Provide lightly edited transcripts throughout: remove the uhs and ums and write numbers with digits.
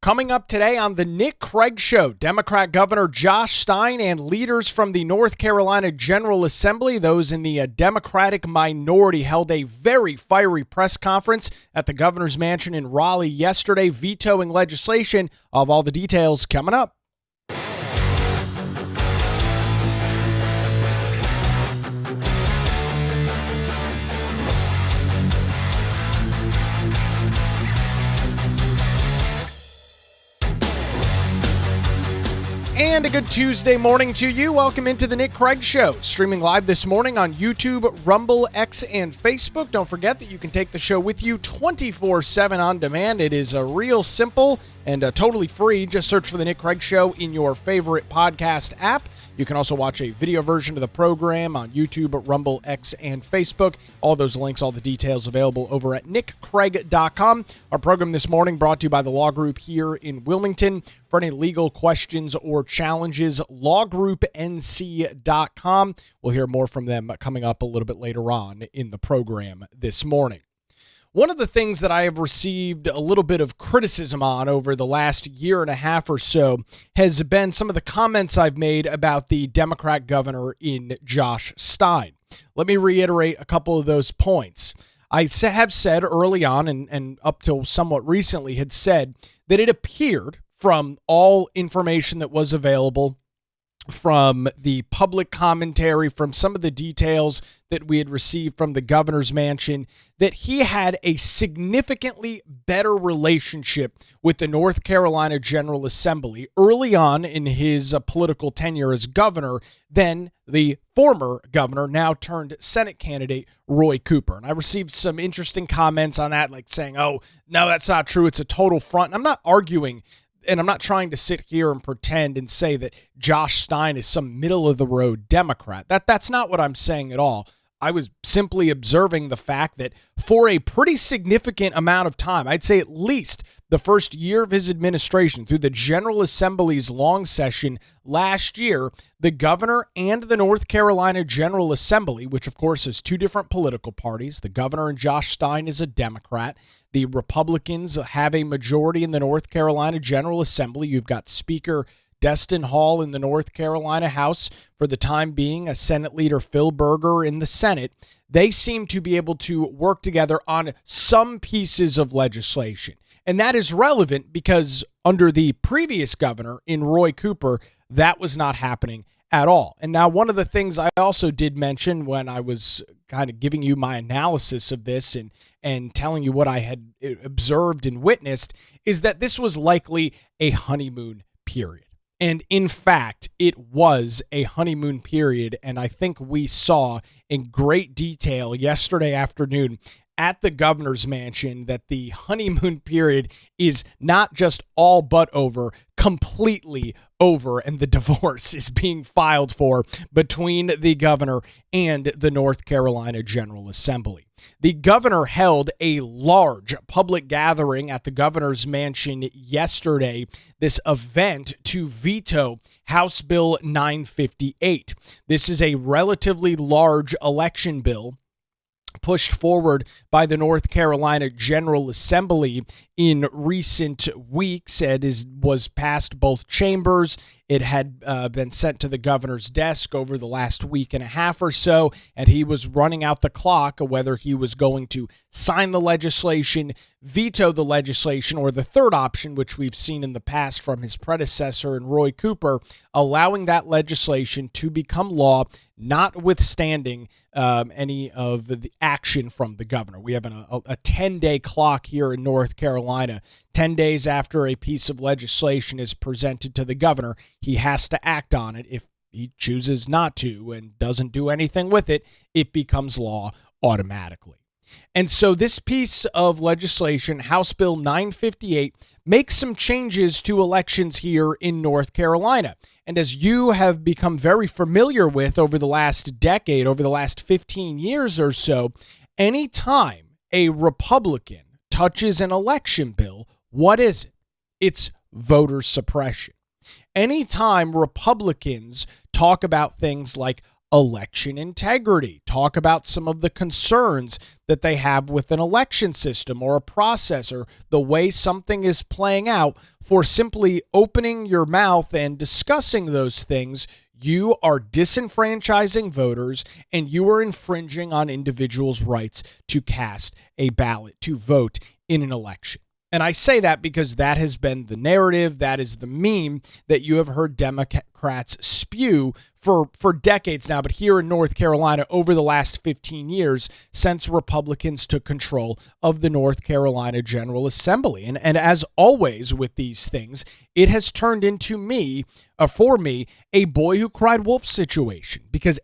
Coming up today on the Nick Craig Show, Democrat Governor Josh Stein and leaders from the North Carolina General Assembly, those in the Democratic minority, held a very fiery press conference at the governor's mansion in Raleigh yesterday, vetoing legislation. Of all the details coming up. And a good Tuesday morning to you. Welcome into the Nick Craig Show, streaming live this morning on YouTube, Rumble, X, and Facebook. Don't forget that you can take the show with you 24/7 on demand. It is real simple and totally free. Just search for the Nick Craig Show in your favorite podcast app. You can also watch a video version of the program on YouTube, Rumble, X, and Facebook. All those links, all the details available over at nickcraig.com. Our program this morning brought to you by the Law Group here in Wilmington. For any legal questions or challenges, lawgroupnc.com. We'll hear more from them coming up a little bit later on in the program this morning. One of the things that I have received a little bit of criticism on over the last year and a half or so has been some of the comments I've made about the Democrat governor in Josh Stein. Let me reiterate a couple of those points. I have said early on and up till somewhat recently had said that it appeared from all information that was available, from the public commentary, from some of the details that we had received from the governor's mansion, that he had a significantly better relationship with the North Carolina General Assembly early on in his political tenure as governor than the former governor, now turned Senate candidate, Roy Cooper. And I received some interesting comments on that, like saying, oh, no, that's not true. It's a total front. And I'm not arguing, and I'm not trying to sit here and pretend and say that Josh Stein is some middle-of-the-road Democrat. That's not what I'm saying at all. I was simply observing the fact that for a pretty significant amount of time, I'd say at least the first year of his administration, through the General Assembly's long session last year, the governor and the North Carolina General Assembly, which of course is two different political parties, the governor and Josh Stein is a Democrat. The Republicans have a majority in the North Carolina General Assembly. You've got Speaker Destin Hall in the North Carolina House, for the time being, a Senate leader Phil Berger in the Senate. They seem to be able to work together on some pieces of legislation. And that is relevant because under the previous governor in Roy Cooper, that was not happening at all. And now one of the things I also did mention when I was kind of giving you my analysis of this and telling you what I had observed and witnessed is that this was likely a honeymoon period. And in fact, it was a honeymoon period, and I think we saw in great detail yesterday afternoon at the governor's mansion that the honeymoon period is not just all but over, completely over, and the divorce is being filed for between the governor and the North Carolina General Assembly. The governor held a large public gathering at the governor's mansion yesterday, this event to veto House Bill 958. This is a relatively large election bill pushed forward by the North Carolina General Assembly in recent weeks. It was passed both chambers. It had been sent to the governor's desk over the last week and a half or so, and he was running out the clock of whether he was going to sign the legislation, veto the legislation, or the third option, which we've seen in the past from his predecessor in Roy Cooper, allowing that legislation to become law, notwithstanding any of the action from the governor. We have a 10-day clock here in North Carolina. 10 days after a piece of legislation is presented to the governor, he has to act on it. If he chooses not to and doesn't do anything with it, it becomes law automatically. And so this piece of legislation, House Bill 958, makes some changes to elections here in North Carolina. And as you have become very familiar with over the last decade, over the last 15 years or so, anytime a Republican touches an election bill, what is it? It's voter suppression. Anytime Republicans talk about things like election integrity, talk about some of the concerns that they have with an election system or a process or the way something is playing out. For simply opening your mouth and discussing those things, you are disenfranchising voters and you are infringing on individuals' rights to cast a ballot, to vote in an election. And I say that because that has been the narrative, that is the meme that you have heard Democrats spew for decades now, but here in North Carolina over the last 15 years since Republicans took control of the North Carolina General Assembly. And as always with these things, it has turned into for me, a boy who cried wolf situation, because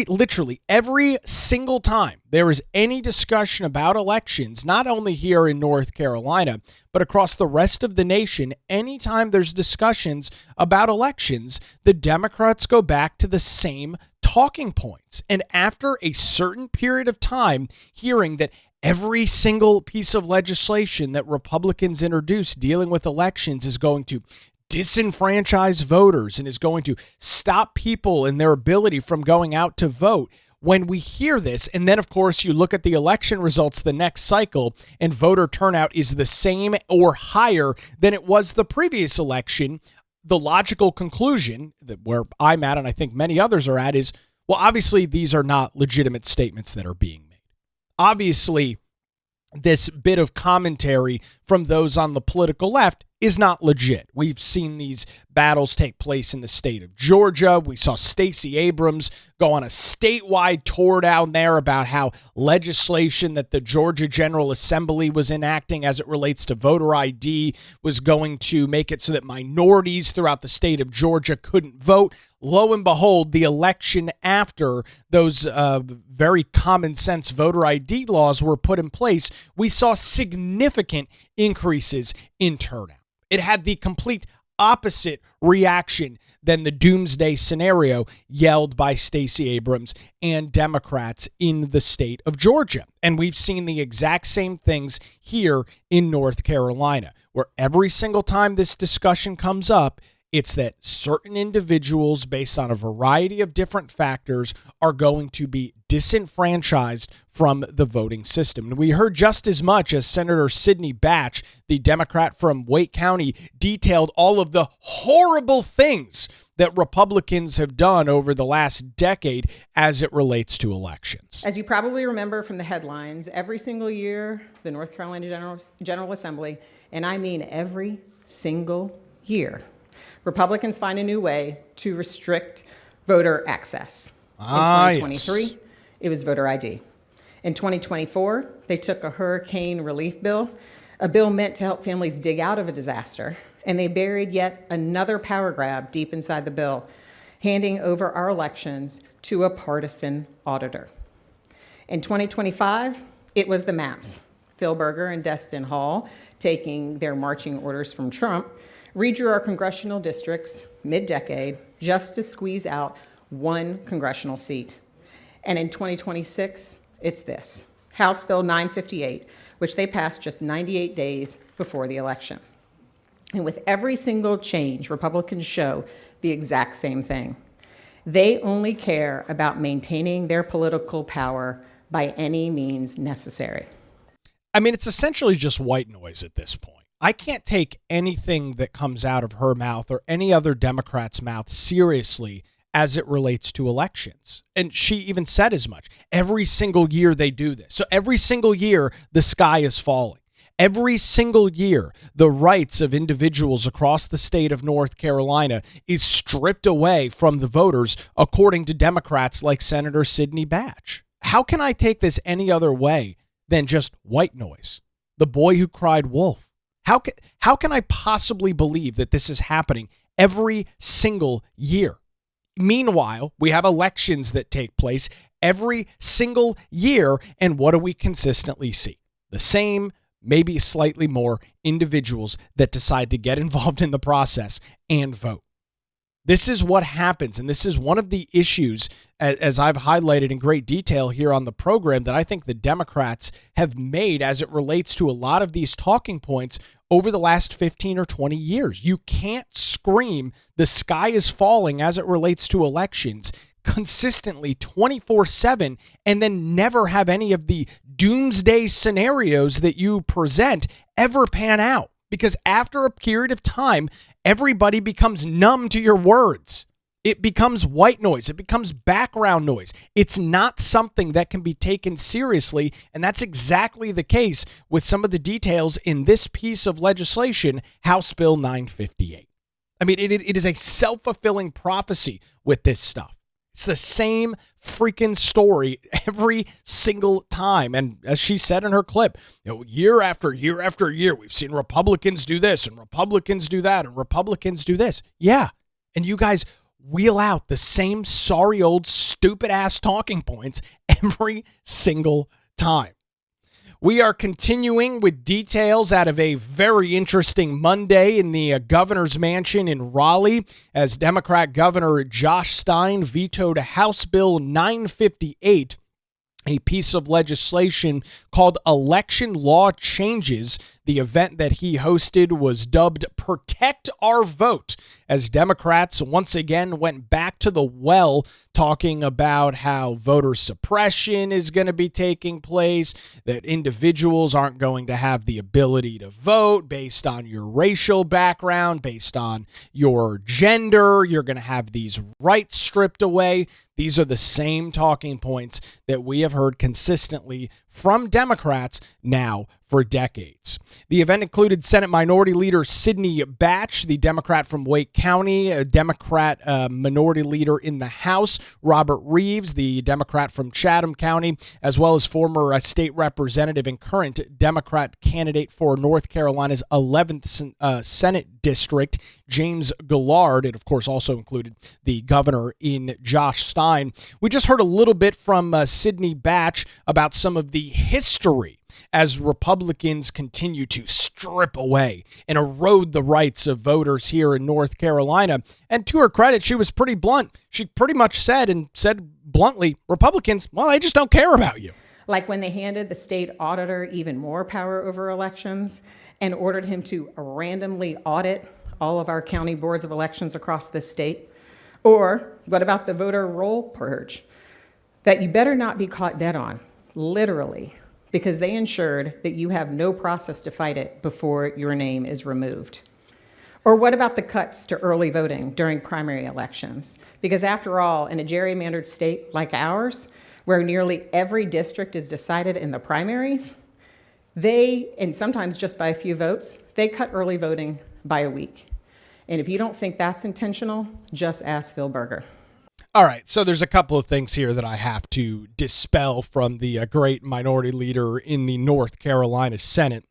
literally every single time there is any discussion about elections, not only here in North Carolina, but across the rest of the nation, anytime there's discussions about elections, the Democrats go back to the same talking points. And after a certain period of time, hearing that every single piece of legislation that Republicans introduce dealing with elections is going to disenfranchise voters and is going to stop people in their ability from going out to vote. When we hear this, and then, of course, you look at the election results the next cycle, and voter turnout is the same or higher than it was the previous election, the logical conclusion that where I'm at, and I think many others are at, is, well, obviously, these are not legitimate statements that are being made. Obviously, this bit of commentary from those on the political left is not legit. We've seen these battles take place in the state of Georgia. We saw Stacey Abrams go on a statewide tour down there about how legislation that the Georgia General Assembly was enacting as it relates to voter ID was going to make it so that minorities throughout the state of Georgia couldn't vote. Lo and behold, the election after those very common sense voter ID laws were put in place, we saw significant increases in turnout. It had the complete opposite reaction than the doomsday scenario yelled by Stacey Abrams and Democrats in the state of Georgia. And we've seen the exact same things here in North Carolina, where every single time this discussion comes up, it's that certain individuals, based on a variety of different factors, are going to be disenfranchised from the voting system. And we heard just as much as Senator Sidney Batch, the Democrat from Wake County, detailed all of the horrible things that Republicans have done over the last decade as it relates to elections. As you probably remember from the headlines, every single year, the North Carolina General Assembly, and I mean every single year, Republicans find a new way to restrict voter access. In 2023, yes. It was voter ID. In 2024, they took a hurricane relief bill, a bill meant to help families dig out of a disaster, and they buried yet another power grab deep inside the bill, handing over our elections to a partisan auditor. In 2025, it was the maps. Phil Berger and Destin Hall, taking their marching orders from Trump, redrew our congressional districts mid-decade just to squeeze out one congressional seat. And in 2026, it's this, House Bill 958, which they passed just 98 days before the election. And with every single change, Republicans show the exact same thing. They only care about maintaining their political power by any means necessary. I mean, it's essentially just white noise at this point. I can't take anything that comes out of her mouth or any other Democrat's mouth seriously as it relates to elections. And she even said as much. Every single year they do this. So every single year, the sky is falling. Every single year, the rights of individuals across the state of North Carolina is stripped away from the voters, according to Democrats like Senator Sidney Batch. How can I take this any other way than just white noise? The boy who cried wolf. How can I possibly believe that this is happening every single year? Meanwhile, we have elections that take place every single year, and what do we consistently see? The same, maybe slightly more individuals that decide to get involved in the process and vote. This is what happens, and this is one of the issues, as I've highlighted in great detail here on the program, that I think the Democrats have made as it relates to a lot of these talking points over the last 15 or 20 years. You can't scream the sky is falling as it relates to elections, consistently 24/7 and then never have any of the doomsday scenarios that you present ever pan out. Because after a period of time, everybody becomes numb to your words. It becomes white noise. It becomes background noise. It's not something that can be taken seriously, and that's exactly the case with some of the details in this piece of legislation, House Bill 958. I mean, it is a self-fulfilling prophecy with this stuff. It's the same freaking story every single time. And as she said in her clip, year after year after year, we've seen Republicans do this and Republicans do that and Republicans do this. Yeah. And you guys wheel out the same sorry old stupid ass talking points every single time. We are continuing with details out of a very interesting Monday in the governor's mansion in Raleigh as Democrat Governor Josh Stein vetoed House Bill 958, a piece of legislation called Election Law Changes. The event that he hosted was dubbed Protect Our Vote, as Democrats once again went back to the well talking about how voter suppression is going to be taking place, that individuals aren't going to have the ability to vote based on your racial background, based on your gender. You're going to have these rights stripped away. These are the same talking points that we have heard consistently from Democrats now for decades. The event included Senate Minority Leader Sidney Batch, the Democrat from Wake County, a Democrat Minority Leader in the House, Robert Reeves, the Democrat from Chatham County, as well as former state representative and current Democrat candidate for North Carolina's 11th Senate District, James Gillard. It, of course, also included the governor in Josh Stein. We just heard a little bit from Sidney Batch about some of the history as Republicans continue to strip away and erode the rights of voters here in North Carolina. And to her credit, she was pretty blunt. She pretty much said bluntly, Republicans, well, they just don't care about you. Like when they handed the state auditor even more power over elections and ordered him to randomly audit all of our county boards of elections across the state. Or what about the voter roll purge that you better not be caught dead on, literally, because they ensured that you have no process to fight it before your name is removed? Or what about the cuts to early voting during primary elections? Because after all, in a gerrymandered state like ours, where nearly every district is decided in the primaries, they, and sometimes just by a few votes, they cut early voting by a week. And if you don't think that's intentional, just ask Phil Berger. All right, so there's a couple of things here that I have to dispel from the great minority leader in the North Carolina Senate.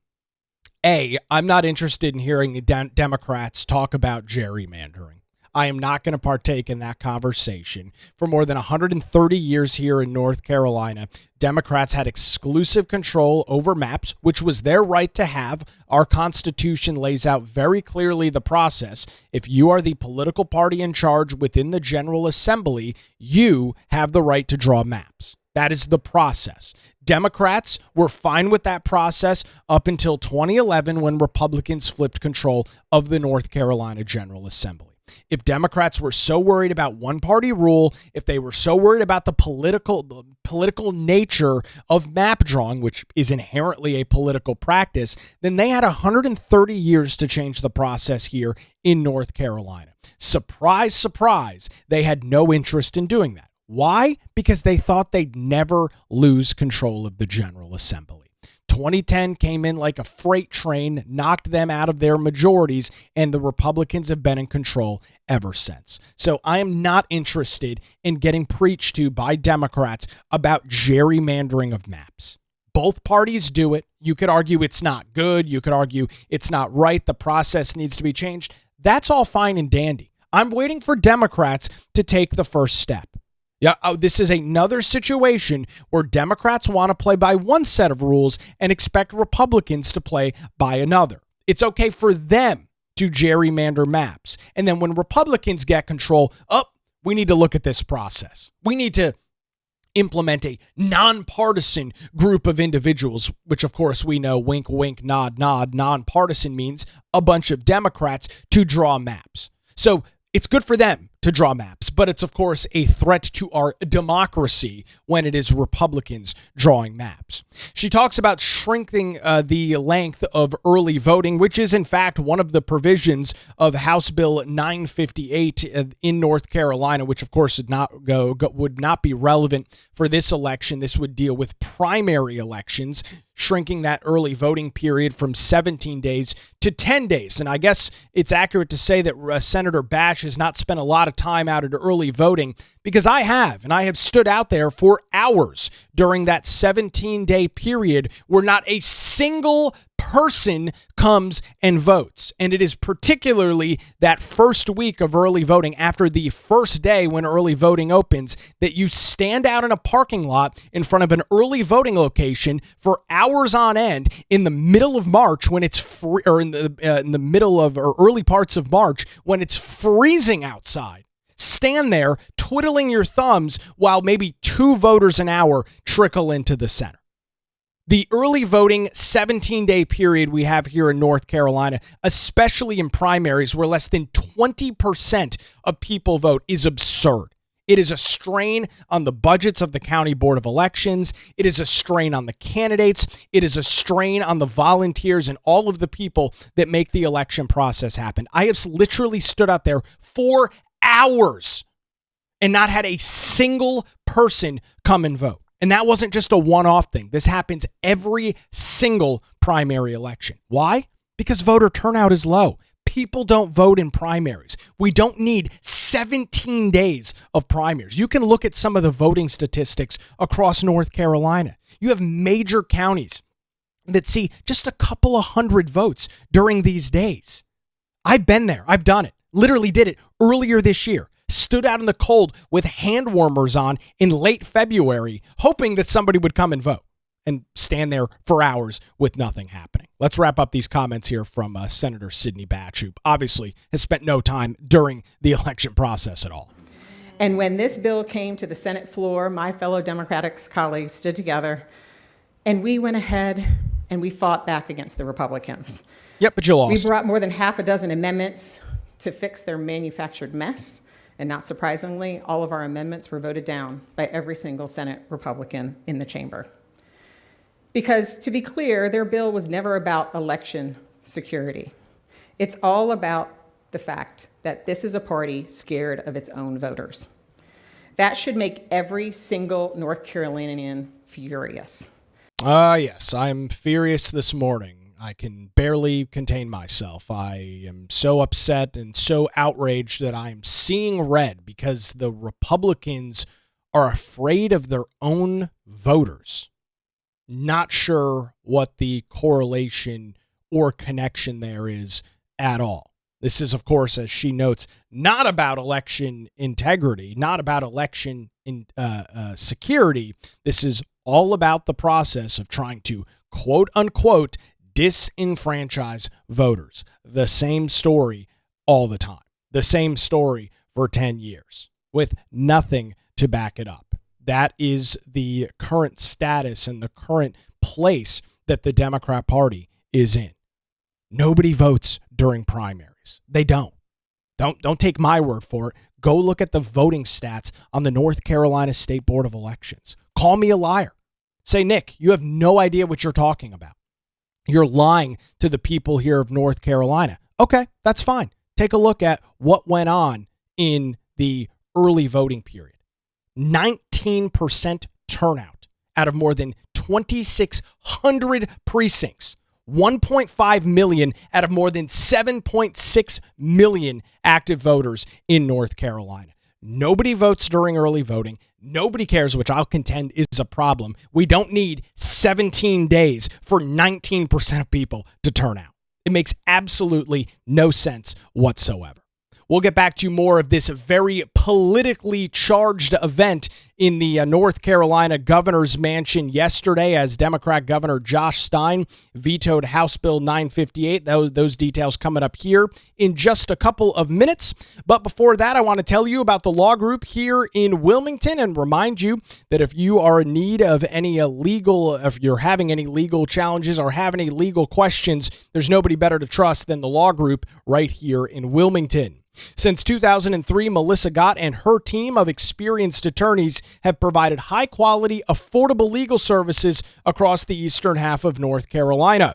A, I'm not interested in hearing the Democrats talk about gerrymandering. I am not going to partake in that conversation. For more than 130 years here in North Carolina, Democrats had exclusive control over maps, which was their right to have. Our Constitution lays out very clearly the process. If you are the political party in charge within the General Assembly, you have the right to draw maps. That is the process. Democrats were fine with that process up until 2011 when Republicans flipped control of the North Carolina General Assembly. If Democrats were so worried about one-party rule, if they were so worried about the political nature of map drawing, which is inherently a political practice, then they had 130 years to change the process here in North Carolina. Surprise, surprise, they had no interest in doing that. Why? Because they thought they'd never lose control of the General Assembly. 2010 came in like a freight train, knocked them out of their majorities, and the Republicans have been in control ever since. So I am not interested in getting preached to by Democrats about gerrymandering of maps. Both parties do it. You could argue it's not good. You could argue it's not right. The process needs to be changed. That's all fine and dandy. I'm waiting for Democrats to take the first step. Yeah, this is another situation where Democrats want to play by one set of rules and expect Republicans to play by another. It's okay for them to gerrymander maps. And then when Republicans get control, we need to look at this process. We need to implement a nonpartisan group of individuals, which of course we know, wink, wink, nod, nod, nonpartisan means a bunch of Democrats to draw maps. So it's good for them to draw maps, but it's, of course, a threat to our democracy when it is Republicans drawing maps. She talks about shrinking the length of early voting, which is, in fact, one of the provisions of House Bill 958 in North Carolina, which, of course, would not be relevant for this election. This would deal with primary elections, shrinking that early voting period from 17 days to 10 days. And I guess it's accurate to say that Senator Batch has not spent a lot of time out at early voting, because I have, and I have stood out there for hours during that 17-day period where not a single person comes and votes. And it is particularly that first week of early voting, after the first day when early voting opens, that you stand out in a parking lot in front of an early voting location for hours on end in the middle of March when it's free, or in the middle of, or early parts of March when it's freezing outside. Stand there twiddling your thumbs while maybe 2 voters an hour trickle into the center. The early voting 17-day period we have here in North Carolina, especially in primaries where less than 20% of people vote, is absurd. It is a strain on the budgets of the County Board of Elections. It is a strain on the candidates. It is a strain on the volunteers and all of the people that make the election process happen. I have literally stood out there for hours and not had a single person come and vote. And that wasn't just a one-off thing. This happens every single primary election. Why? Because voter turnout is low. People don't vote in primaries. We don't need 17 days of primaries. You can look at some of the voting statistics across North Carolina. You have major counties that see just a couple of hundred votes during these days. I've been there. I've done it. Literally did it earlier this year. Stood out in the cold with hand warmers on in late February, hoping that somebody would come and vote, and stand there for hours with nothing happening. Let's wrap up these comments here from Senator Sidney Batch, who obviously has spent no time during the election process at all. And when this bill came to the Senate floor, my fellow Democratic colleagues stood together, and we went ahead and we fought back against the Republicans. Yep, but you lost. We brought more than half a dozen amendments to fix their manufactured mess. And not surprisingly, all of our amendments were voted down by every single Senate Republican in the chamber. Because, to be clear, their bill was never about election security. It's all about the fact that this is a party scared of its own voters. That should make every single North Carolinian furious. Yes, I'm furious this morning. I can barely contain myself. I am so upset and so outraged that I'm seeing red because the Republicans are afraid of their own voters. Not sure what the correlation or connection there is at all. This is, of course, as she notes, not about election integrity, not about election security. This is all about the process of trying to, quote unquote, disenfranchise voters. The same story all the time. The same story for 10 years with nothing to back it up. That is the current status and the current place that the Democrat Party is in. Nobody votes during primaries. They don't. Don't take my word for it. Go look at the voting stats on the North Carolina State Board of Elections. Call me a liar. Say, Nick, you have no idea what you're talking about. You're lying to the people here of North Carolina. Okay, that's fine. Take a look at what went on in the early voting period. 19% turnout out of more than 2,600 precincts. 1.5 million out of more than 7.6 million active voters in North Carolina. Nobody votes during early voting. Nobody cares, which I'll contend is a problem. We don't need 17 days for 19% of people to turn out. It makes absolutely no sense whatsoever. We'll get back to more of this very politically charged event in the North Carolina governor's mansion yesterday as Democrat Governor Josh Stein vetoed House Bill 958. Those details coming up here in just a couple of minutes. But before that, I want to tell you about the law group here in Wilmington and remind you that if you are in need of any if you're having any legal challenges or have any legal questions, there's nobody better to trust than the law group right here in Wilmington. Since 2003, Melissa Gott and her team of experienced attorneys have provided high-quality, affordable legal services across the eastern half of North Carolina.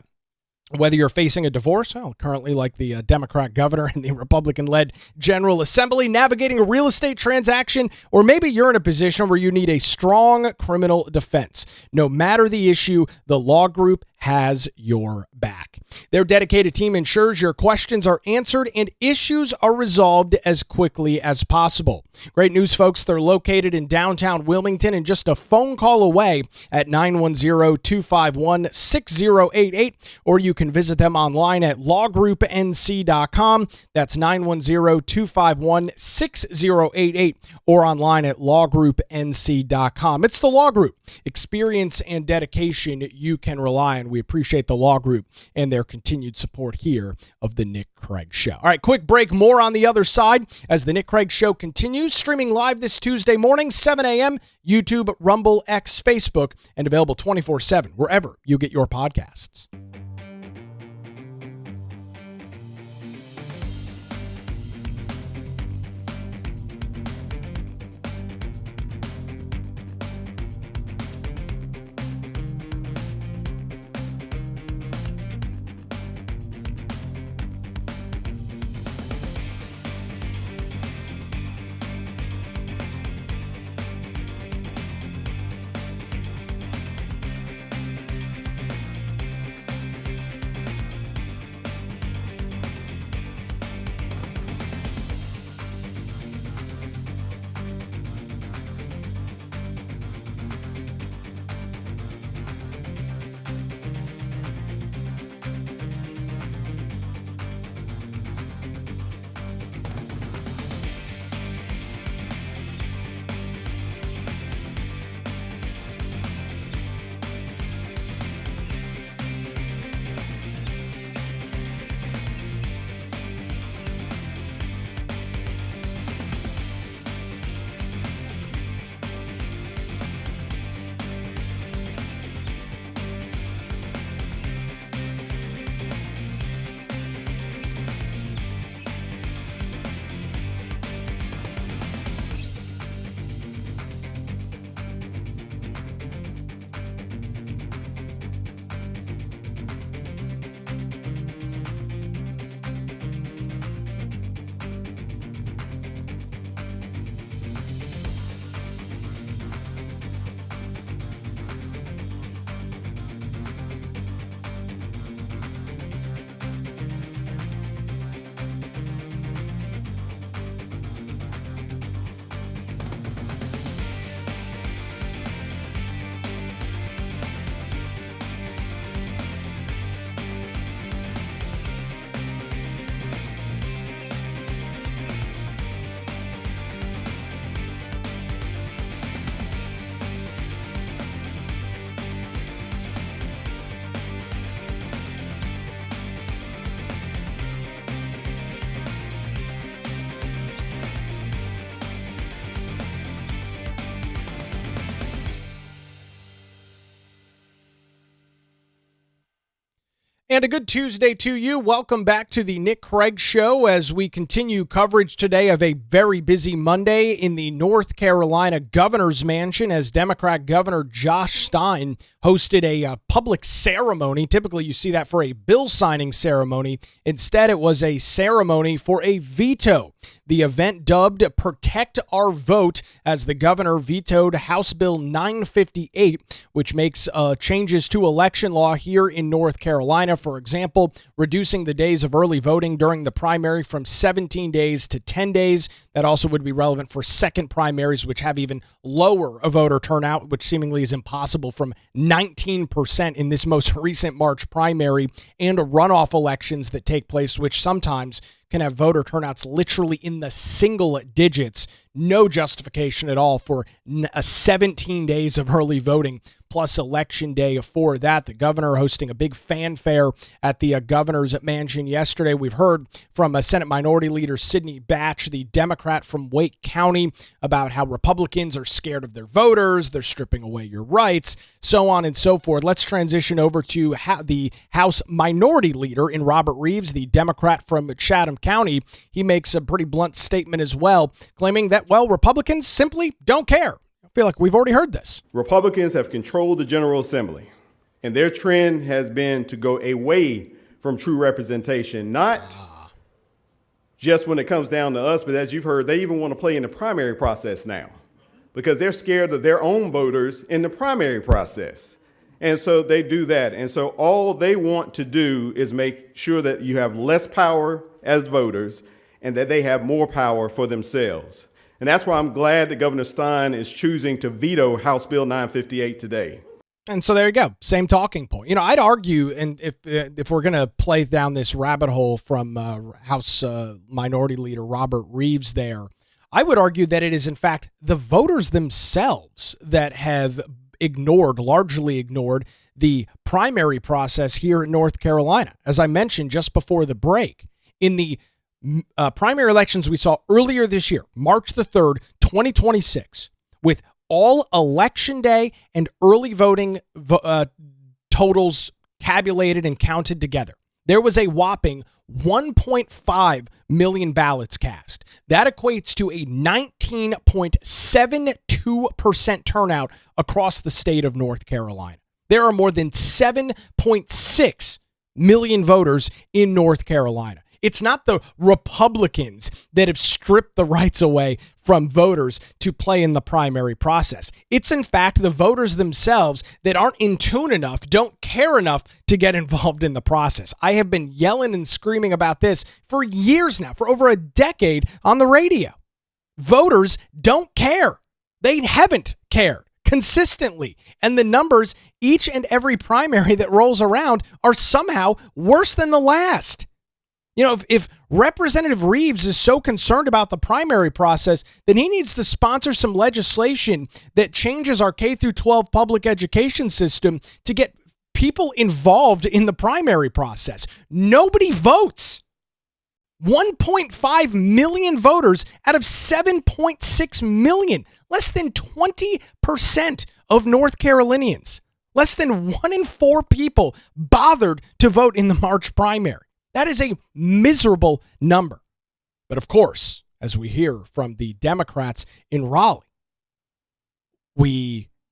Whether you're facing a divorce, currently like the Democrat governor and the Republican-led General Assembly, navigating a real estate transaction, or maybe you're in a position where you need a strong criminal defense. No matter the issue, the Law Group has your back. Their dedicated team ensures your questions are answered and issues are resolved as quickly as possible. Great news, folks. They're located in downtown Wilmington and just a phone call away at 910-251-6088, or you can visit them online at lawgroupnc.com. That's 910-251-6088, or online at lawgroupnc.com. It's the Law Group. Experience and dedication you can rely on. We appreciate the Law Group and their continued support here of the Nick Craig Show. All right, quick break. More on the other side as the Nick Craig Show continues. Streaming live this Tuesday morning, 7 a.m., YouTube, Rumble, X, Facebook, and available 24/7 wherever you get your podcasts. And a good Tuesday to you. Welcome back to the Nick Craig Show as we continue coverage today of a very busy Monday in the North Carolina governor's mansion as Democrat Governor Josh Stein hosted a public ceremony. Typically, you see that for a bill signing ceremony. Instead, it was a ceremony for a veto. The event dubbed Protect Our Vote as the governor vetoed House Bill 958, which makes changes to election law here in North Carolina. For example, reducing the days of early voting during the primary from 17 days to 10 days. That also would be relevant for second primaries, which have even lower a voter turnout, which seemingly is impossible, from 19% in this most recent March primary, and runoff elections that take place, which sometimes can have voter turnouts literally in the single digits. No justification at all for 17 days of early voting plus election day for that. The governor hosting a big fanfare at the governor's mansion yesterday. We've heard from Senate Minority Leader Sidney Batch, the Democrat from Wake County, about how Republicans are scared of their voters, they're stripping away your rights, so on and so forth. Let's transition over to the House Minority Leader in Robert Reeves, the Democrat from Chatham Chatham County, he makes a pretty blunt statement as well, claiming that, well, Republicans simply don't care. I feel like we've already heard this. Republicans have controlled the General Assembly, and their trend has been to go away from true representation, not just when it comes down to us, but as you've heard, they even want to play in the primary process now because they're scared of their own voters in the primary process. And so they do that. And so all they want to do is make sure that you have less power as voters and that they have more power for themselves. And that's why I'm glad that Governor Stein is choosing to veto House Bill 958 today. And so there you go. Same talking point. I'd argue, and if we're going to play down this rabbit hole from House Minority Leader Robert Reeves there, I would argue that it is, in fact, the voters themselves that have largely ignored the primary process here in North Carolina. As I mentioned just before the break, in the primary elections we saw earlier this year, March the 3rd, 2026, with all election day and early voting totals tabulated and counted together, there was a whopping 1.5 million ballots cast. That equates to a 19.72% turnout across the state of North Carolina. There are more than 7.6 million voters in North Carolina. It's not the Republicans that have stripped the rights away from voters to play in the primary process. It's, in fact, the voters themselves that aren't in tune enough, don't care enough to get involved in the process. I have been yelling and screaming about this for years now, for over a decade on the radio. Voters don't care. They haven't cared consistently. And the numbers each and every primary that rolls around are somehow worse than the last. If Representative Reeves is so concerned about the primary process, then he needs to sponsor some legislation that changes our K through 12 public education system to get people involved in the primary process. Nobody votes. 1.5 million voters out of 7.6 million. Less than 20% of North Carolinians. Less than 1 in 4 people bothered to vote in the March primary. That is a miserable number. But of course, as we hear from the Democrats in Raleigh,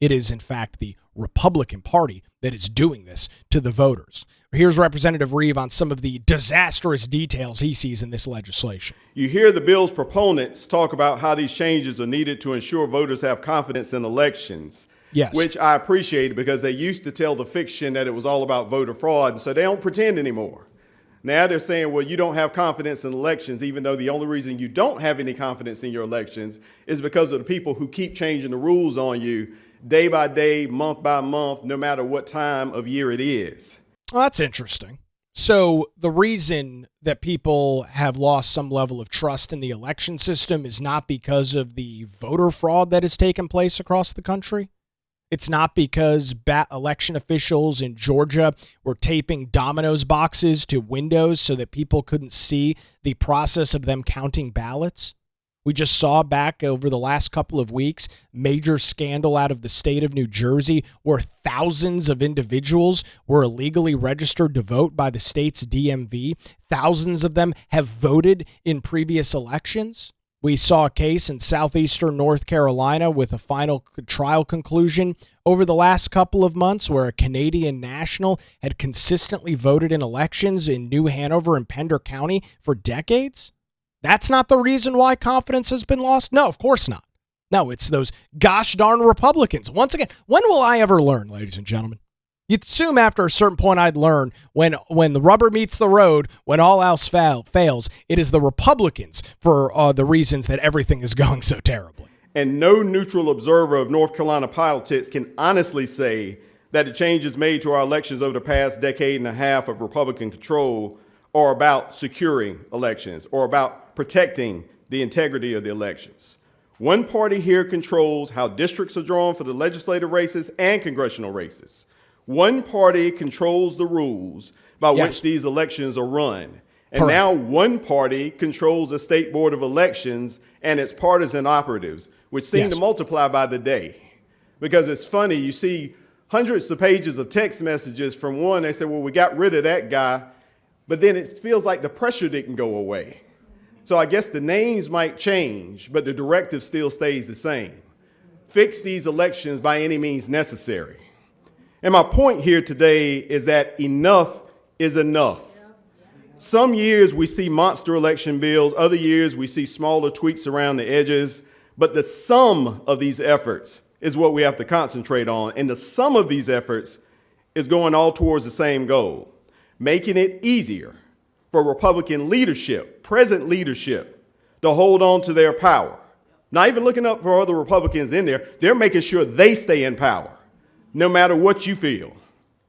it is in fact the Republican Party that is doing this to the voters. Here's Representative Reeve on some of the disastrous details he sees in this legislation. You hear the bill's proponents talk about how these changes are needed to ensure voters have confidence in elections. Yes. Which I appreciate because they used to tell the fiction that it was all about voter fraud, and so they don't pretend anymore. Now they're saying, well, you don't have confidence in elections, even though the only reason you don't have any confidence in your elections is because of the people who keep changing the rules on you day by day, month by month, no matter what time of year it is. Well, that's interesting. So the reason that people have lost some level of trust in the election system is not because of the voter fraud that has taken place across the country. It's not because election officials in Georgia were taping Domino's boxes to windows so that people couldn't see the process of them counting ballots. We just saw back over the last couple of weeks, major scandal out of the state of New Jersey where thousands of individuals were illegally registered to vote by the state's DMV. Thousands of them have voted in previous elections. We saw a case in southeastern North Carolina with a final trial conclusion over the last couple of months where a Canadian national had consistently voted in elections in New Hanover and Pender County for decades. That's not the reason why confidence has been lost? No, of course not. No, it's those gosh darn Republicans. Once again, when will I ever learn, ladies and gentlemen? You'd assume after a certain point I'd learn when the rubber meets the road, when all else fails, it is the Republicans for the reasons that everything is going so terribly. And no neutral observer of North Carolina politics can honestly say that the changes made to our elections over the past decade and a half of Republican control are about securing elections or about protecting the integrity of the elections. One party here controls how districts are drawn for the legislative races and congressional races. One party controls the rules by which these elections are run. And Correct. Now one party controls the State Board of Elections and its partisan operatives, which seem to multiply by the day. Because it's funny, you see hundreds of pages of text messages from one, they say, well, we got rid of that guy. but then it feels like the pressure didn't go away. So I guess the names might change, but the directive still stays the same. Fix these elections by any means necessary. And my point here today is that enough is enough. Some years we see monster election bills, other years we see smaller tweaks around the edges, but the sum of these efforts is what we have to concentrate on. And the sum of these efforts is going all towards the same goal, making it easier for Republican leadership, present leadership, to hold on to their power. Not even looking up for other Republicans in there, they're making sure they stay in power, no matter what you feel.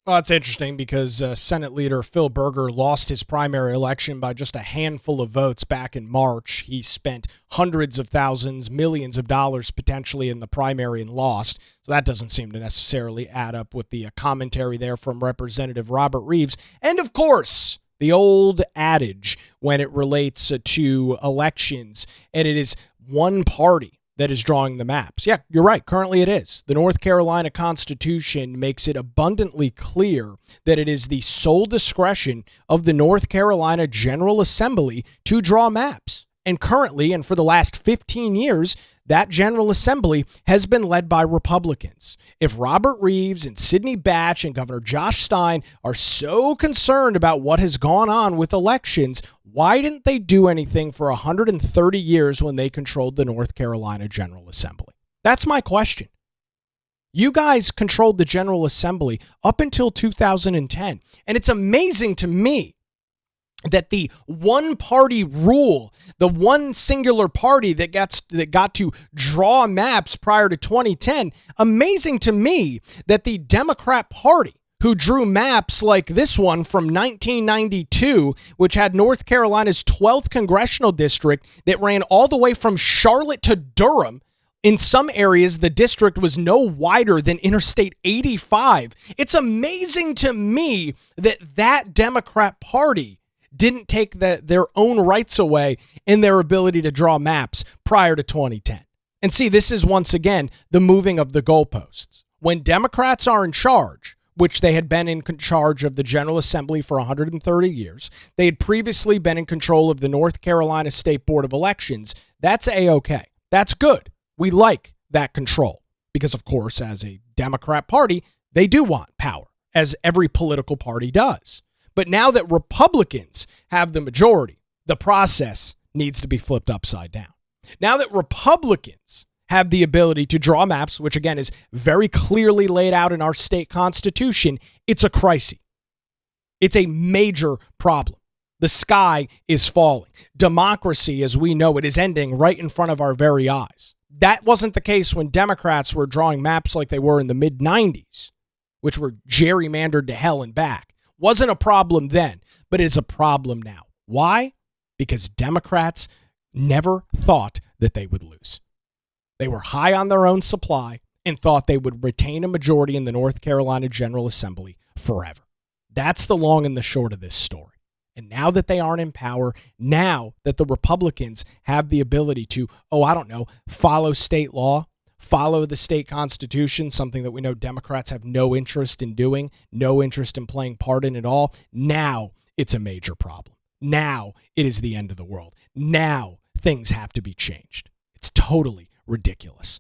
Well, that's interesting because Senate Leader Phil Berger lost his primary election by just a handful of votes back in March. He spent hundreds of thousands, millions of dollars potentially in the primary and lost. So that doesn't seem to necessarily add up with the commentary there from Representative Robert Reeves. And of course, the old adage when it relates to elections, and it is one party that is drawing the maps. Yeah, you're right. Currently it is. The North Carolina Constitution makes it abundantly clear that it is the sole discretion of the North Carolina General Assembly to draw maps. And currently, and for the last 15 years, that General Assembly has been led by Republicans. If Robert Reeves and Sidney Batch and Governor Josh Stein are so concerned about what has gone on with elections, why didn't they do anything for 130 years when they controlled the North Carolina General Assembly? That's my question. You guys controlled the General Assembly up until 2010, and it's amazing to me that the one-party rule, the one singular party that got to draw maps prior to 2010, amazing to me that the Democrat Party, who drew maps like this one from 1992, which had North Carolina's 12th congressional district that ran all the way from Charlotte to Durham. In some areas, the district was no wider than Interstate 85. It's amazing to me that that Democrat Party didn't take their own rights away in their ability to draw maps prior to 2010. And see, this is once again the moving of the goalposts. When Democrats are in charge, which they had been in charge of the General Assembly for 130 years, they had previously been in control of the North Carolina State Board of Elections, that's A-OK. That's good. We like that control because, of course, as a Democrat party, they do want power, as every political party does. But now that Republicans have the majority, the process needs to be flipped upside down. Now that Republicans have the ability to draw maps, which again is very clearly laid out in our state constitution, it's a crisis. It's a major problem. The sky is falling. Democracy, as we know it, is ending right in front of our very eyes. That wasn't the case when Democrats were drawing maps like they were in the mid-90s, which were gerrymandered to hell and back. Wasn't a problem then, but it's a problem now. Why? Because Democrats never thought that they would lose. They were high on their own supply and thought they would retain a majority in the North Carolina General Assembly forever. That's the long and the short of this story. And now that they aren't in power, now that the Republicans have the ability to, follow state law, follow the state constitution, something that we know Democrats have no interest in doing, no interest in playing part in at all. Now it's a major problem. Now it is the end of the world. Now things have to be changed. It's totally ridiculous.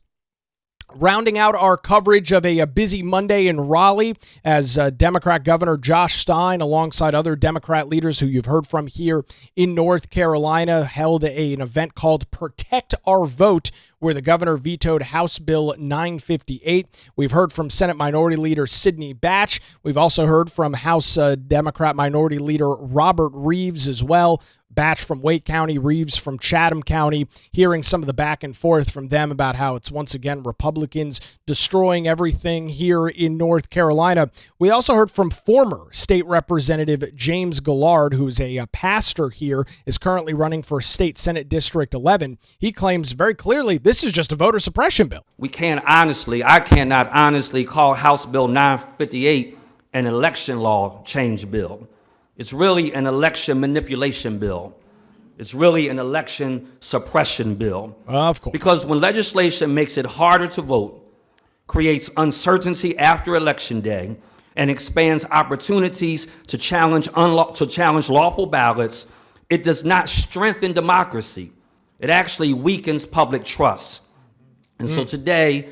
Rounding out our coverage of a busy Monday in Raleigh as Democrat Governor Josh Stein, alongside other Democrat leaders who you've heard from here in North Carolina, held an event called Protect Our Vote, where the governor vetoed House Bill 958. We've heard from Senate Minority Leader Sidney Batch. We've also heard from House Democrat Minority Leader Robert Reeves as well. Batch from Wake County, Reeves from Chatham County, hearing some of the back and forth from them about how it's once again Republicans destroying everything here in North Carolina. We also heard from former State Representative James Gillard, who's a pastor here, is currently running for State Senate District 11. He claims very clearly this is just a voter suppression bill. I cannot honestly call House Bill 958 an election law change bill. It's really an election manipulation bill. It's really an election suppression bill. Of course. Because when legislation makes it harder to vote, creates uncertainty after Election Day, and expands opportunities to challenge lawful ballots, it does not strengthen democracy. It actually weakens public trust. And so today,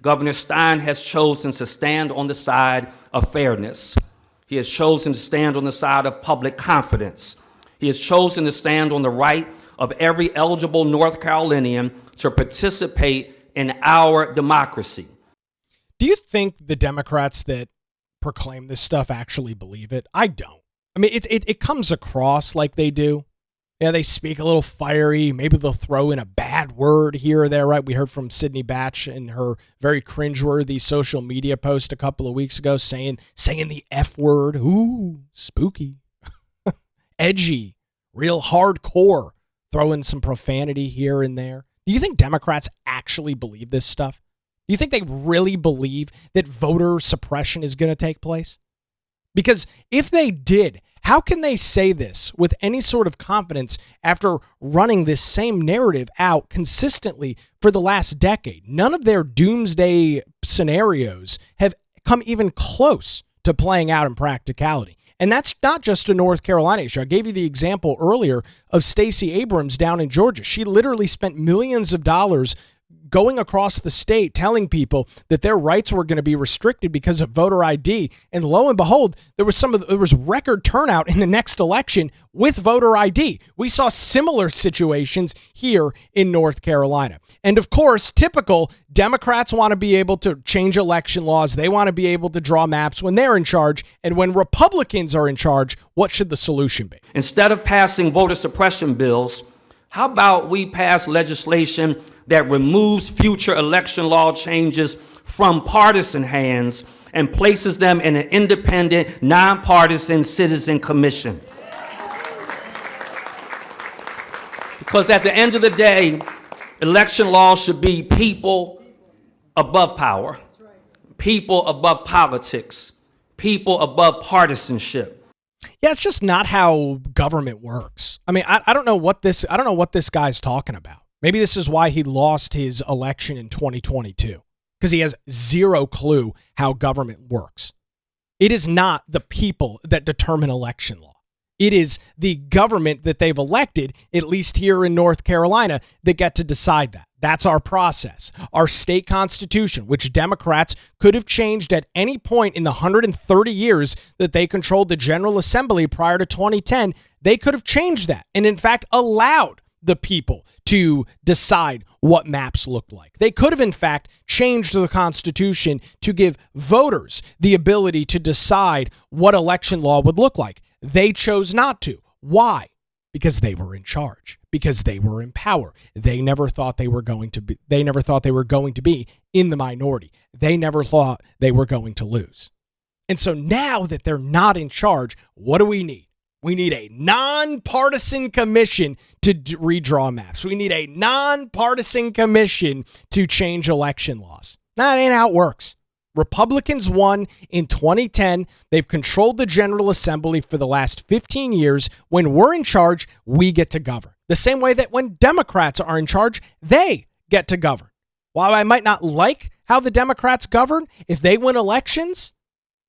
Governor Stein has chosen to stand on the side of fairness. He has chosen to stand on the side of public confidence. He has chosen to stand on the right of every eligible North Carolinian to participate in our democracy. Do you think the Democrats that proclaim this stuff actually believe it? I don't. I mean, it comes across like they do. Yeah, they speak a little fiery. Maybe they'll throw in a bad word here or there, right? We heard from Sydney Batch in her very cringeworthy social media post a couple of weeks ago saying the F word. Ooh, spooky. Edgy, real hardcore, throwing some profanity here and there. Do you think Democrats actually believe this stuff? Do you think they really believe that voter suppression is going to take place? Because if they did, how can they say this with any sort of confidence after running this same narrative out consistently for the last decade? None of their doomsday scenarios have come even close to playing out in practicality. And that's not just a North Carolina issue. I gave you the example earlier of Stacey Abrams down in Georgia. She literally spent millions of dollars going across the state telling people that their rights were going to be restricted because of voter ID. And lo and behold, there was record turnout in the next election with voter ID. We saw similar situations here in North Carolina. And of course, typical, Democrats want to be able to change election laws. They want to be able to draw maps when they're in charge. And when Republicans are in charge, what should the solution be? Instead of passing voter suppression bills, how about we pass legislation that removes future election law changes from partisan hands and places them in an independent, nonpartisan citizen commission? Because at the end of the day, election law should be people above power, people above politics, people above partisanship. Yeah, it's just not how government works. I mean, I don't know what this guy's talking about. Maybe this is why he lost his election in 2022, because he has zero clue how government works. It is not the people that determine election law. It is the government that they've elected, at least here in North Carolina, that get to decide that. That's our process. Our state constitution, which Democrats could have changed at any point in the 130 years that they controlled the General Assembly prior to 2010, they could have changed that and, in fact, allowed the people to decide what maps looked like. They could have, in fact, changed the Constitution to give voters the ability to decide what election law would look like. They chose not to. Why? Because they were in charge, because they were in power. They never thought they were going to be in the minority. They never thought they were going to lose. And so now that they're not in charge, what do we need? We need a nonpartisan commission to redraw maps. We need a nonpartisan commission to change election laws. That ain't how it works. Republicans won in 2010. They've controlled the General Assembly for the last 15 years. When we're in charge, we get to govern. The same way that when Democrats are in charge, they get to govern. While I might not like how the Democrats govern, if they win elections,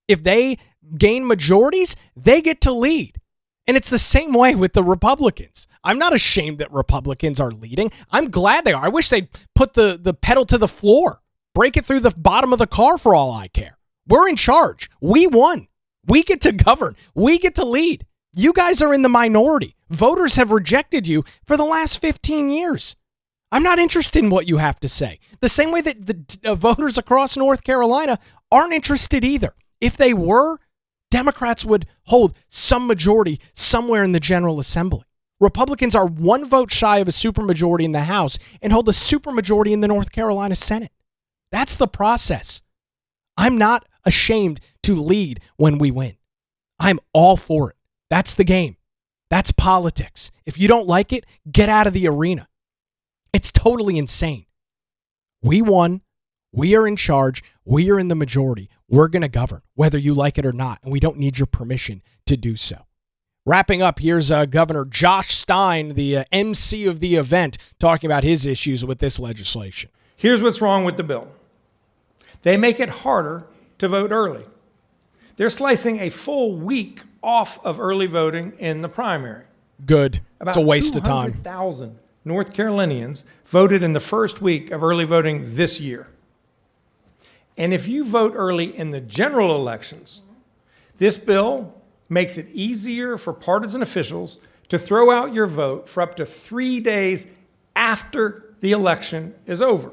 if they gain majorities, they get to lead. And it's the same way with the Republicans. I'm not ashamed that Republicans are leading. I'm glad they are. I wish they'd put the pedal to the floor. Break it through the bottom of the car for all I care. We're in charge. We won. We get to govern. We get to lead. You guys are in the minority. Voters have rejected you for the last 15 years. I'm not interested in what you have to say. The same way that the voters across North Carolina aren't interested either. If they were, Democrats would hold some majority somewhere in the General Assembly. Republicans are one vote shy of a supermajority in the House and hold a supermajority in the North Carolina Senate. That's the process. I'm not ashamed to lead when we win. I'm all for it. That's the game. That's politics. If you don't like it, get out of the arena. It's totally insane. We won. We are in charge. We are in the majority. We're going to govern, whether you like it or not, and we don't need your permission to do so. Wrapping up, here's Governor Josh Stein, the MC of the event, talking about his issues with this legislation. Here's what's wrong with the bill. They make it harder to vote early. They're slicing a full week off of early voting in the primary. Good. About It's a waste of time. 200,000 North Carolinians voted in the first week of early voting this year. And if you vote early in the general elections, this bill makes it easier for partisan officials to throw out your vote for up to 3 days after the election is over.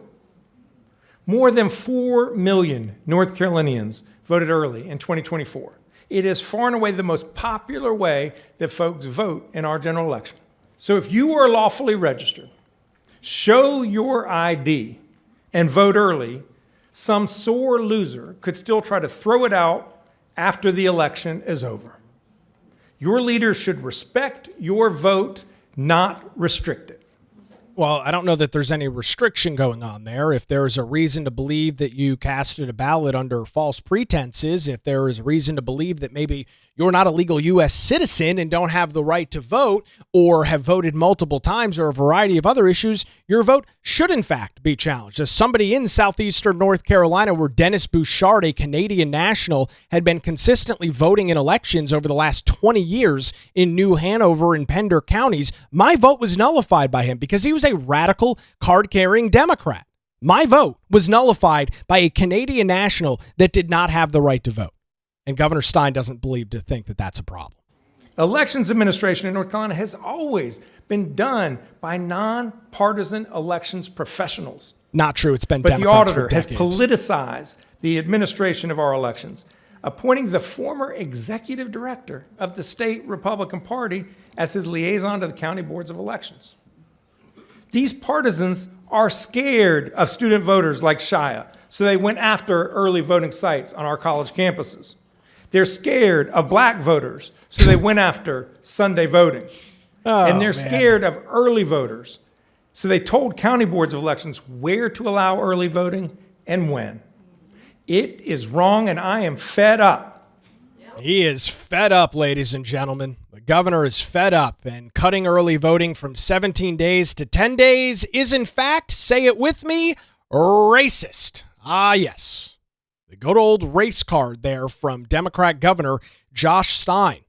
More than 4 million North Carolinians voted early in 2024. It is far and away the most popular way that folks vote in our general election. So if you are lawfully registered, show your ID and vote early, some sore loser could still try to throw it out after the election is over. Your leaders should respect your vote, not restrict it. Well, I don't know that there's any restriction going on there. If there is a reason to believe that you casted a ballot under false pretenses, if there is reason to believe that maybe you're not a legal U.S. citizen and don't have the right to vote or have voted multiple times or a variety of other issues, your vote should in fact be challenged. As somebody in southeastern North Carolina where Dennis Bouchard, a Canadian national, had been consistently voting in elections over the last 20 years in New Hanover and Pender counties, my vote was nullified by him because he was a radical card-carrying Democrat. My vote was nullified by a Canadian national that did not have the right to vote. And Governor Stein doesn't think that that's a problem. Elections administration in North Carolina has always been done by nonpartisan elections professionals. Not true. It's been But Democrats the auditor for has decades. politicized the administration of our elections, appointing the former executive director of the state Republican Party as his liaison to the county boards of elections. These partisans are scared of student voters like Shia, so they went after early voting sites on our college campuses. They're scared of black voters, so they went after Sunday voting. And they're scared of early voters, so they told county boards of elections where to allow early voting and when. It is wrong, and I am fed up. He is fed up, ladies and gentlemen. The governor is fed up, and cutting early voting from 17 days to 10 days is, in fact, say it with me, racist. Ah, yes. The good old race card there from Democrat Governor Josh Stein.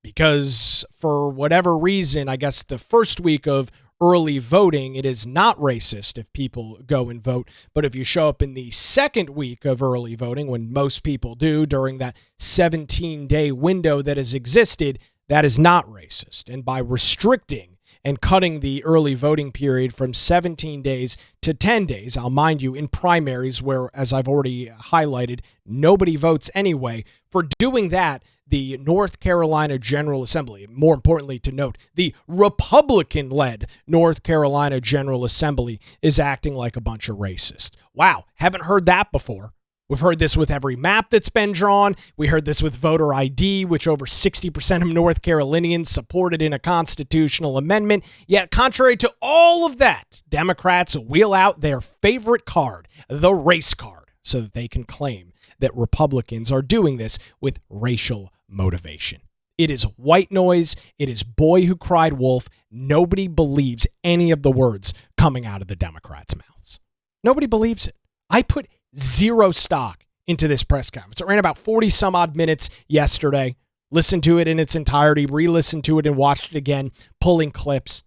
Because for whatever reason, I guess the first week of early voting, it is not racist if people go and vote. But if you show up in the second week of early voting, when most people do during that 17-day window that has existed, that is not racist. And by restricting and cutting the early voting period from 17 days to 10 days, I'll mind you, in primaries where, as I've already highlighted, nobody votes anyway, for doing that, the North Carolina General Assembly, more importantly to note, the Republican-led North Carolina General Assembly is acting like a bunch of racists. Wow, haven't heard that before. We've heard this with every map that's been drawn. We heard this with voter ID, which over 60% of North Carolinians supported in a constitutional amendment. Yet, contrary to all of that, Democrats wheel out their favorite card, the race card, so that they can claim that Republicans are doing this with racial motivation. It is white noise. It is boy who cried wolf. Nobody believes any of the words coming out of the Democrats' mouths. Nobody believes it. I put zero stock into this press conference. It ran about 40 some odd minutes yesterday. Listened to it in its entirety, re-listened to it and watched it again, pulling clips.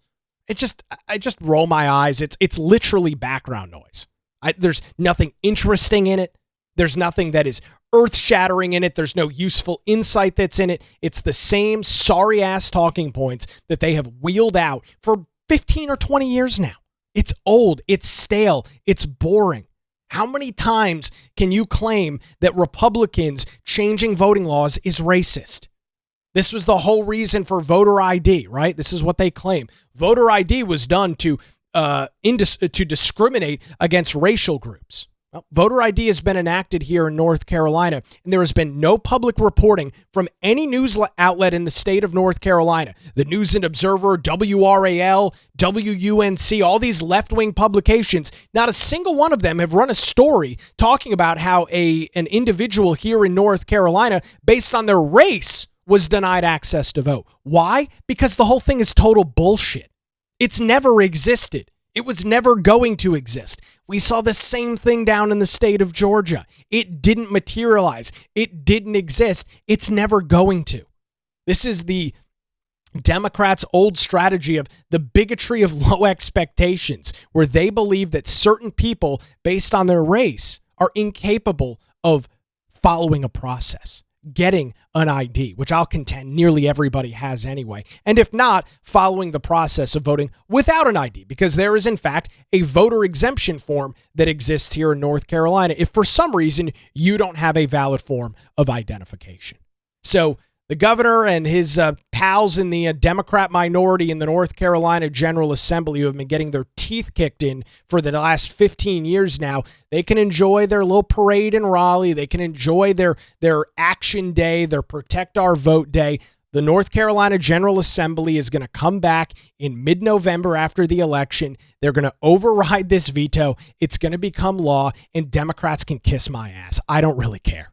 I just roll my eyes. It's literally background noise. There's nothing interesting in it. There's nothing that is earth-shattering in it. There's no useful insight that's in it. It's the same sorry-ass talking points that they have wheeled out for 15 or 20 years now. It's old. It's stale. It's boring. How many times can you claim that Republicans changing voting laws is racist? This was the whole reason for voter ID, right? This is what they claim. Voter ID was done to discriminate against racial groups. Well, voter ID has been enacted here in North Carolina, and there has been no public reporting from any news outlet in the state of North Carolina. The News and Observer, WRAL, WUNC, all these left-wing publications, not a single one of them have run a story talking about how an individual here in North Carolina, based on their race, was denied access to vote. Why? Because the whole thing is total bullshit. It's never existed. It was never going to exist. We saw the same thing down in the state of Georgia. It didn't materialize. It didn't exist. It's never going to. This is the Democrats' old strategy of the bigotry of low expectations, where they believe that certain people, based on their race, are incapable of following a process, getting an ID, which I'll contend nearly everybody has anyway. And if not, following the process of voting without an ID, because there is in fact a voter exemption form that exists here in North Carolina if for some reason you don't have a valid form of identification. So the governor and his pals in the Democrat minority in the North Carolina General Assembly, who have been getting their teeth kicked in for the last 15 years now, they can enjoy their little parade in Raleigh. They can enjoy their action day, their Protect Our Vote day. The North Carolina General Assembly is going to come back in mid-November after the election. They're going to override this veto. It's going to become law, and Democrats can kiss my ass. I don't really care.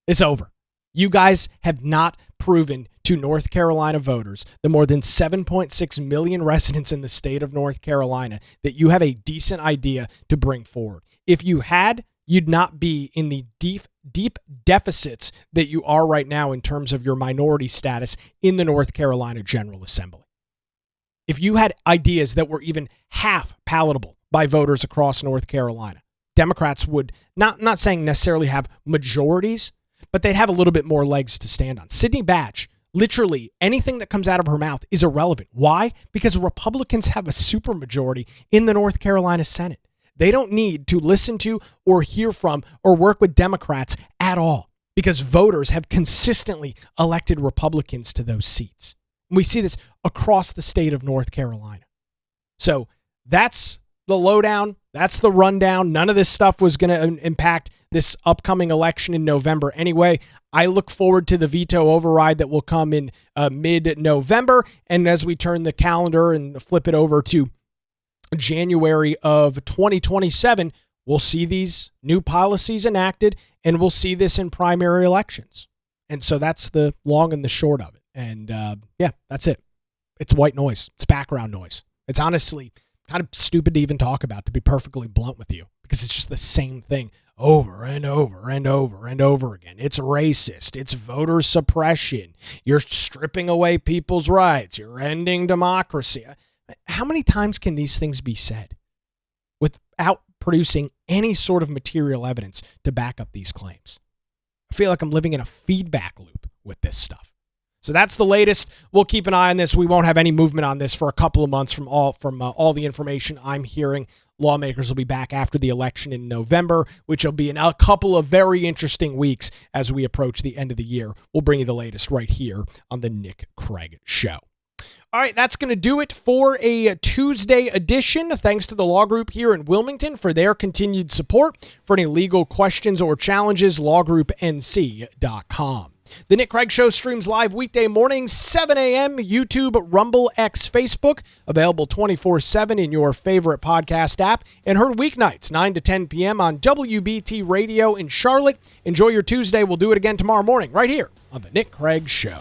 It's over. You guys have not proven to North Carolina voters, the more than 7.6 million residents in the state of North Carolina, that you have a decent idea to bring forward. If you had, you'd not be in the deep deficits that you are right now in terms of your minority status in the North Carolina General Assembly. If you had ideas that were even half palatable by voters across North Carolina, Democrats would not saying necessarily have majorities, but they'd have a little bit more legs to stand on. Sidney Batch, literally anything that comes out of her mouth is irrelevant. Why? Because Republicans have a supermajority in the North Carolina Senate. They don't need to listen to or hear from or work with Democrats at all, because voters have consistently elected Republicans to those seats. And we see this across the state of North Carolina. So that's the lowdown. That's the rundown. None of this stuff was going to impact this upcoming election in November anyway. I look forward to the veto override that will come in mid-November. And as we turn the calendar and flip it over to January of 2027, we'll see these new policies enacted, and we'll see this in primary elections. And so that's the long and the short of it. And yeah, that's it. It's white noise. It's background noise. It's honestly kind of stupid to even talk about, to be perfectly blunt with you, because it's just the same thing over and over and over and over again. It's racist. It's voter suppression. You're stripping away people's rights. You're ending democracy. How many times can these things be said without producing any sort of material evidence to back up these claims? I feel like I'm living in a feedback loop with this stuff. So that's the latest. We'll keep an eye on this. We won't have any movement on this for a couple of months from all the information I'm hearing. Lawmakers will be back after the election in November, which will be in a couple of very interesting weeks as we approach the end of the year. We'll bring you the latest right here on the Nick Craig Show. All right, that's going to do it for a Tuesday edition. Thanks to the law group here in Wilmington for their continued support. For any legal questions or challenges, lawgroupnc.com. The Nick Craig Show streams live weekday mornings, 7 a.m., YouTube, Rumble, X, Facebook, available 24/7 in your favorite podcast app, and heard weeknights, 9 to 10 p.m. on WBT Radio in Charlotte. Enjoy your Tuesday. We'll do it again tomorrow morning right here on The Nick Craig Show.